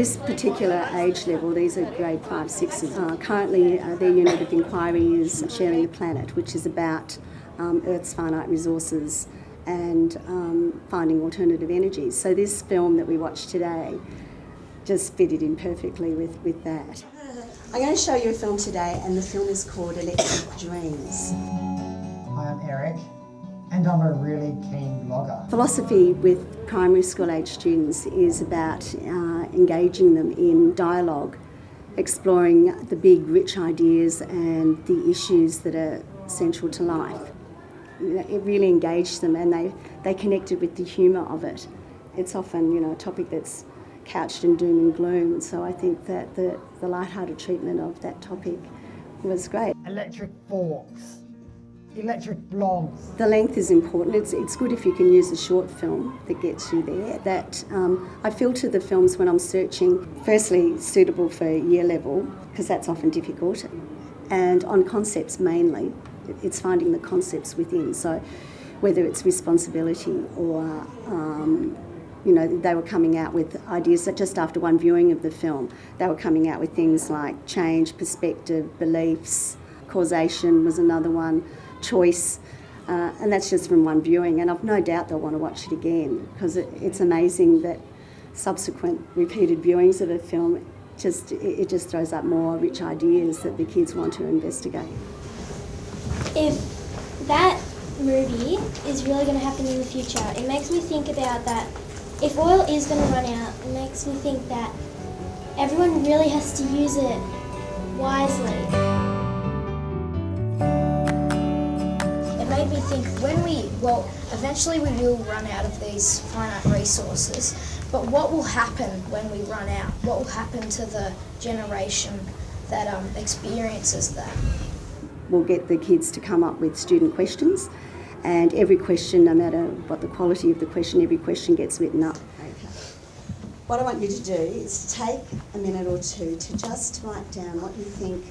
this particular age level, these are grade 5, 6s. Currently, their unit of inquiry is Sharing the Planet, which is about Earth's finite resources and finding alternative energies. So this film that we watched today just fitted in perfectly with that. I'm going to show you a film today, and the film is called Electric Dreams. Hi, I'm Eric, and I'm a really keen blogger. Philosophy with primary school age students is about engaging them in dialogue, exploring the big, rich ideas and the issues that are central to life. It really engaged them, and they connected with the humour of it. It's often, a topic that's couched in doom and gloom, so I think that the light-hearted treatment of that topic was great. Electric forks, electric blogs. The length is important. It's good if you can use a short film that gets you there. That I filter the films when I'm searching, firstly suitable for year level, because that's often difficult, and on concepts mainly. It's finding the concepts within, so whether it's responsibility or they were coming out with ideas that just after one viewing of the film, they were coming out with things like change, perspective, beliefs, causation was another one, choice, and that's just from one viewing. And I've no doubt they'll want to watch it again, because it's amazing that subsequent repeated viewings of a film, it just throws up more rich ideas that the kids want to investigate. If that movie is really going to happen in the future, it makes me think about that. If oil is going to run out, it makes me think that everyone really has to use it wisely. It made me think eventually we will run out of these finite resources, but what will happen when we run out? What will happen to the generation that experiences that? We'll get the kids to come up with student questions, and every question, no matter what the quality of the question, every question gets written up. Okay. What I want you to do is take a minute or two to just write down what you think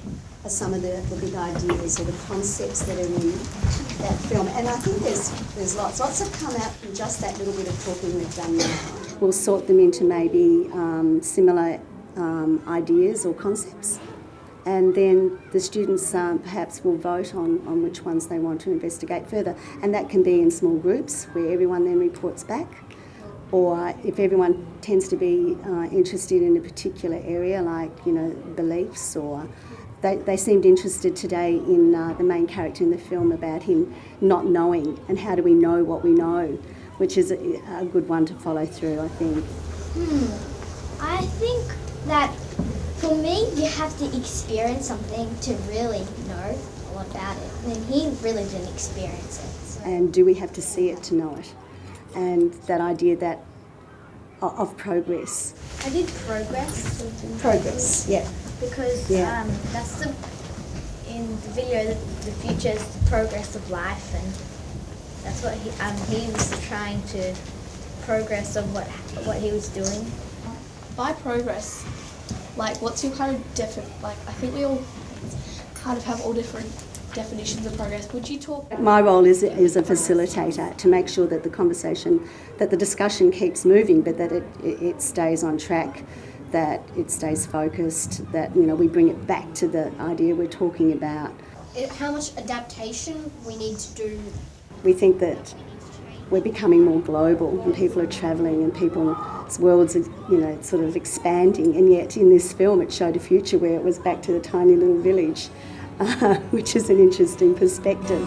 are some of the big ideas or the concepts that are in that film. And I think there's lots have come out from just that little bit of talking we've done now. We'll sort them into maybe similar ideas or concepts. And then the students perhaps will vote on which ones they want to investigate further. And that can be in small groups where everyone then reports back. Or if everyone tends to be interested in a particular area, like, beliefs, or they seemed interested today in the main character in the film about him not knowing, and how do we know what we know, which is a good one to follow through, I think. I think that for me, you have to experience something to really know all about it. And he really didn't experience it. So. And do we have to see it to know it? And that idea of progress. I did progress. Progress, yeah. Because that's in the video, the future is the progress of life, and that's what he was trying to progress of what he was doing. By progress, what's your kind of I think we all kind of have all different definitions of progress. Would you talk? My role is a facilitator, to make sure that the conversation, that the discussion keeps moving, but that it stays on track, that it stays focused, that we bring it back to the idea we're talking about. How much adaptation we need to do? We think that we're becoming more global, and people are travelling, and people's worlds are, sort of expanding. And yet, in this film, it showed a future where it was back to the tiny little village, which is an interesting perspective.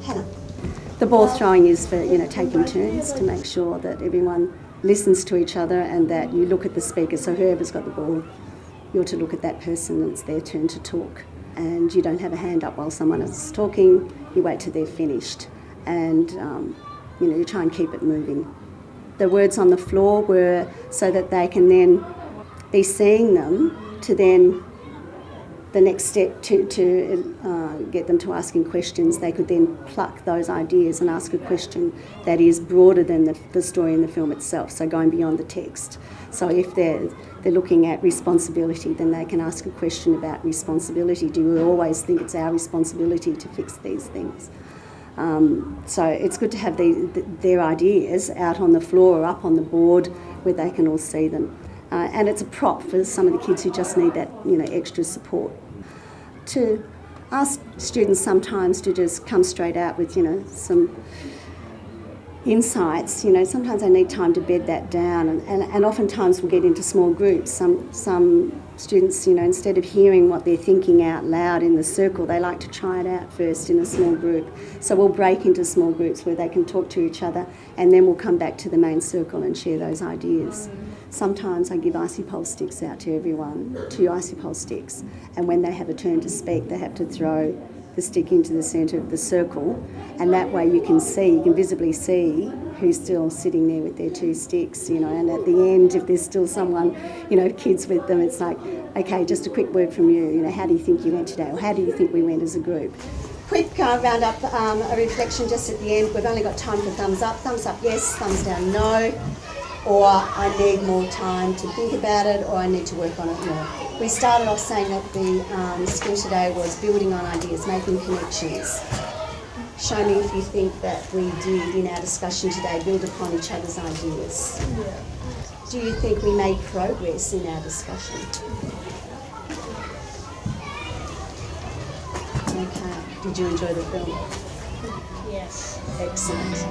Hannah, the ball throwing is for taking turns to make sure that everyone listens to each other, and that you look at the speaker. So whoever's got the ball, you're to look at that person, and it's their turn to talk. And you don't have a hand up while someone is talking, you wait till they're finished. And, you try and keep it moving. The words on the floor were so that they can then be seeing them, to then the next step to get them to asking questions. They could then pluck those ideas and ask a question that is broader than the story in the film itself, so going beyond the text. So if they're looking at responsibility, then they can ask a question about responsibility. Do we always think it's our responsibility to fix these things? So it's good to have their ideas out on the floor or up on the board where they can all see them. And it's a prop for some of the kids who just need that, extra support. To ask students sometimes to just come straight out with, some insights. Sometimes they need time to bed that down, and oftentimes we'll get into small groups. Some students, instead of hearing what they're thinking out loud in the circle, they like to try it out first in a small group. So we'll break into small groups where they can talk to each other, and then we'll come back to the main circle and share those ideas. Sometimes I give icy pole sticks out to everyone, 2 icy pole sticks, and when they have a turn to speak, they have to throw the stick into the centre of the circle, and that way you can visibly see who's still sitting there with their 2 sticks, and at the end, if there's still someone, kids with them, it's like, okay, just a quick word from you, how do you think you went today, or how do you think we went as a group? Quick round up, a reflection just at the end. We've only got time for thumbs up yes, thumbs down no, or I need more time to think about it, or I need to work on it more. We started off saying that the skill today was building on ideas, making connections. Show me if you think that we did in our discussion today build upon each other's ideas. Yeah. Do you think we made progress in our discussion? Okay. Did you enjoy the film? Yes. Excellent.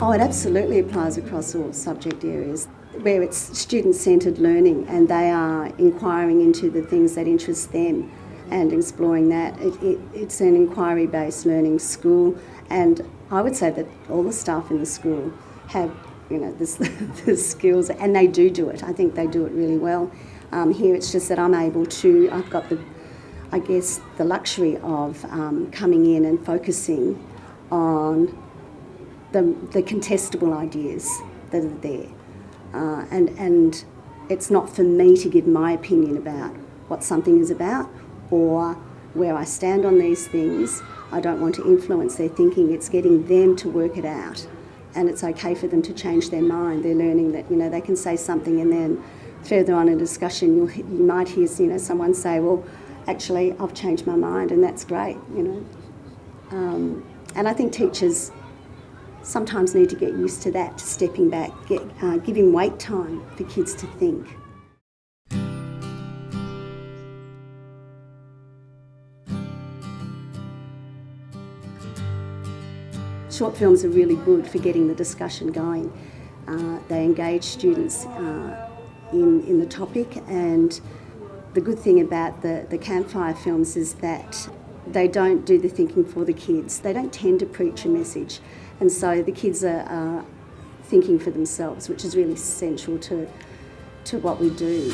Oh, it absolutely applies across all subject areas where it's student-centred learning and they are inquiring into the things that interest them and exploring that. It's an inquiry-based learning school, and I would say that all the staff in the school have, the skills, and they do it. I think they do it really well. Here it's just that I've got the luxury of coming in and focusing on the contestable ideas that are there. And it's not for me to give my opinion about what something is about or where I stand on these things. I don't want to influence their thinking. It's getting them to work it out. And it's okay for them to change their mind. They're learning that, they can say something, and then further on in discussion you might hear, someone say, well, actually, I've changed my mind, and that's great, And I think teachers sometimes need to get used to that, to stepping back, giving wait time for kids to think. Short films are really good for getting the discussion going. They engage students in the topic, and the good thing about the Campfire Films is that they don't do the thinking for the kids. They don't tend to preach a message, and so the kids are thinking for themselves, which is really essential to what we do.